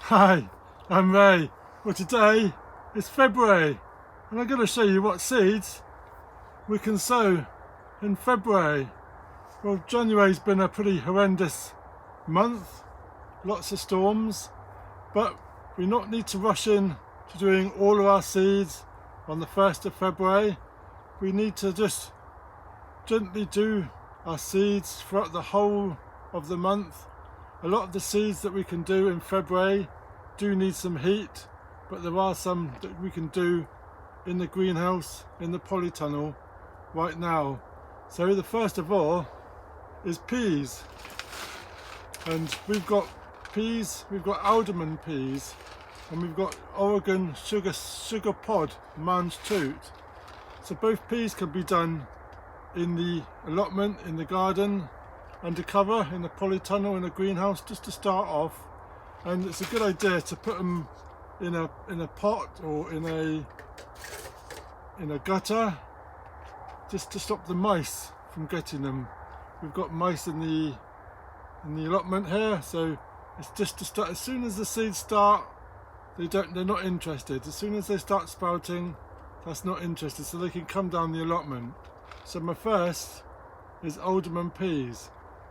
Hi, I'm Ray. Well, today is February and I'm going to show you what seeds we can sow in February. Well, January's been a pretty horrendous month, lots of storms, but we not need to rush in to doing all of our seeds on the 1st of February. We need to just gently do our seeds throughout the whole of the month. A lot of the seeds that we can do in February do need some heat, but there are some that we can do in the greenhouse, in the polytunnel right now. So the first of all is peas, and we've got peas, we've got alderman peas, and we've got Oregon sugar pod mange tout. So both peas can be done in the allotment, in the garden, under cover, in a polytunnel, in a greenhouse, just to start off. And it's a good idea to put them in a pot or in a gutter, just to stop the mice from getting them. We've got mice in the allotment here, so it's just to start. As soon as the seeds start, they're not interested. As soon as they start sprouting, that's not interested, so they can come down the allotment. So my first is alderman peas,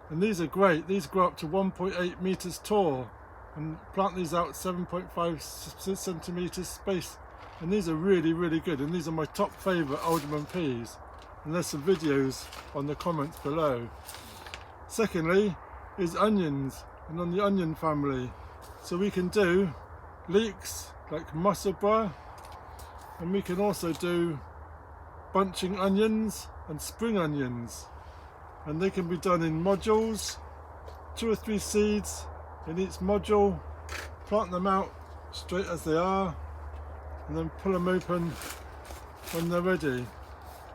and these are great. These grow up to 1.8 meters tall, and plant these out 7.5 centimeters space, and these are really good, and these are my top favorite alderman peas, and there's some videos on the comments below. Secondly is onions, and on the onion family, so we can do leeks like musselburgh, and we can also do bunching onions and spring onions, and they can be done in modules, 2 or 3 seeds in each module. Plant them out straight as they are, and then pull them open when they're ready.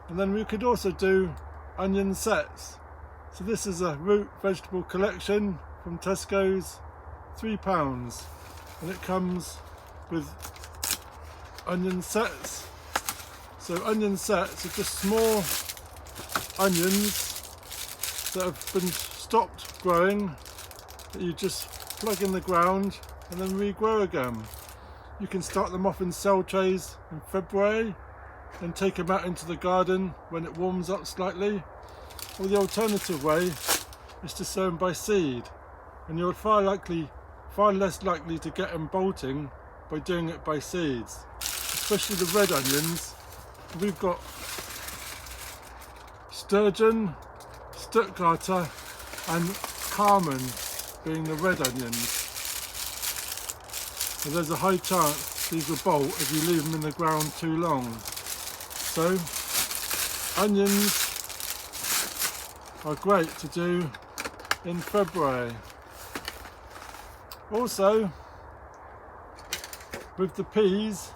And then we could also do onion sets. So this is a root vegetable collection from Tesco's, £3, and it comes with onion sets. So onion sets are just small onions that have been stopped growing, that you just plug in the ground and then regrow again. You can start them off in cell trays in February and take them out into the garden when it warms up slightly. Or the alternative way is to sow them by seed, and you're far less likely to get them bolting by doing it by seeds, especially the red onions. We've got sturgeon, Stuttgarter and Carmen being the red onions. So there's a high chance these will bolt if you leave them in the ground too long. So onions are great to do in February. Also, with the peas,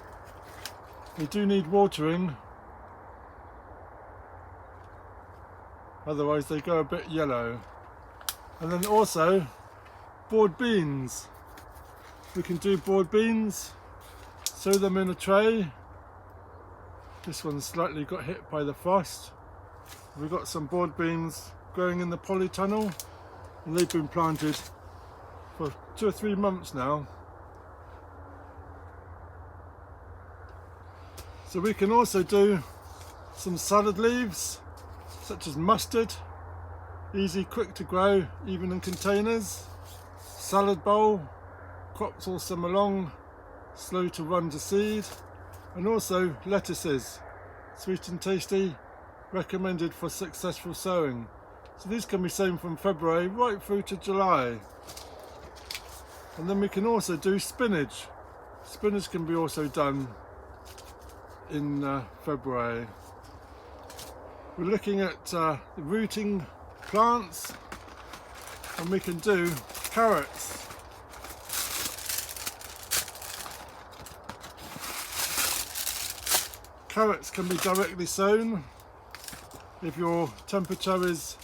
they do need watering, otherwise they go a bit yellow. And then also board beans. We can do board beans, sow them in a tray. This one slightly got hit by the frost. We've got some board beans growing in the polytunnel, and they've been planted for 2 or 3 months now. So we can also do some salad leaves, such as mustard, easy, quick to grow, even in containers. Salad bowl, crops all summer long, slow to run to seed. And also lettuces, sweet and tasty, recommended for successful sowing. So these can be sown from February right through to July. And then we can also do spinach. Spinach can be also done in February. We're looking at the rooting plants, and we can do carrots. Carrots can be directly sown if your temperature is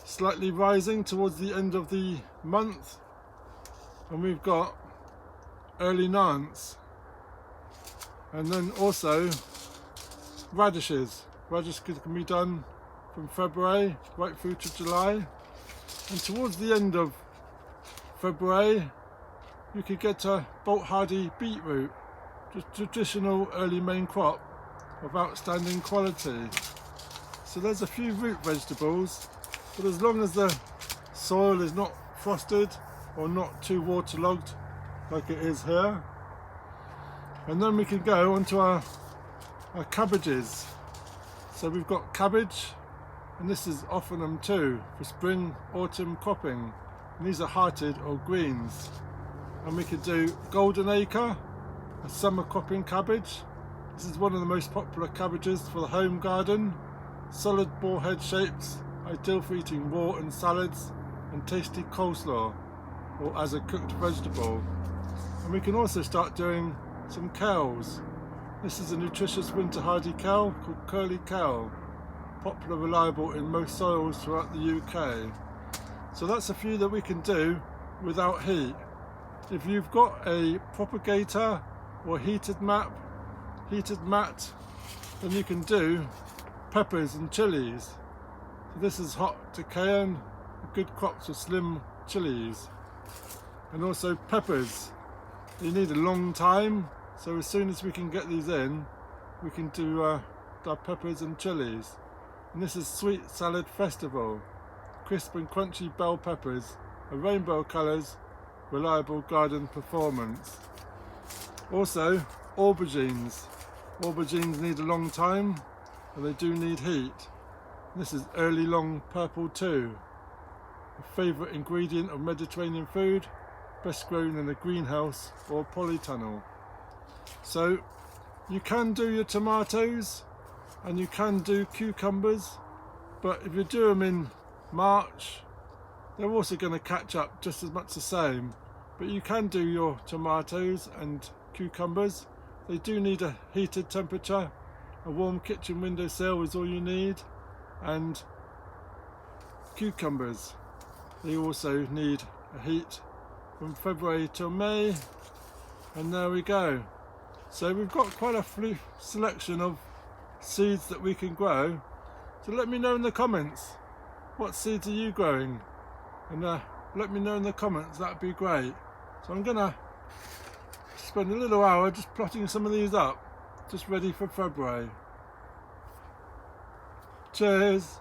slightly rising towards the end of the month. And we've got early Nantes, and then also radishes. Radishes can be done from February right through to July, and towards the end of February you could get a bolt hardy beetroot, just traditional early main crop of outstanding quality. So there's a few root vegetables, but as long as the soil is not frosted or not too waterlogged like it is here. And then we can go on to our cabbages. So we've got cabbage, and this is Offerham too, for spring autumn cropping, and these are hearted or greens. And we could do golden acre, a summer cropping cabbage. This is one of the most popular cabbages for the home garden. Solid ball head shapes, ideal for eating raw and salads and tasty coleslaw or as a cooked vegetable. And we can also start doing some kales. This is a nutritious winter hardy kale called curly kale, popular, reliable in most soils throughout the UK. So that's a few that we can do without heat. If you've got a propagator or heated mat, then you can do peppers and chillies. So this is hot to cayenne, good crops of slim chillies. And also peppers. You need a long time, so as soon as we can get these in, we can do our peppers and chillies. And this is Sweet Salad Festival. Crisp and crunchy bell peppers, a rainbow colours, reliable garden performance. Also, aubergines. Aubergines need a long time, and they do need heat. This is early long purple too, a favourite ingredient of Mediterranean food, best grown in a greenhouse or polytunnel. So you can do your tomatoes and you can do cucumbers, but if you do them in March, they're also going to catch up just as much the same. But you can do your tomatoes and cucumbers. They do need a heated temperature. A warm kitchen windowsill is all you need. And cucumbers, they also need a heat from February till May. And there we go. So we've got quite a selection of seeds that we can grow. So let me know in the comments, what seeds are you growing? And let me know in the comments, that'd be great. So I'm gonna spend a little hour just plotting some of these up, just ready for February. Cheers!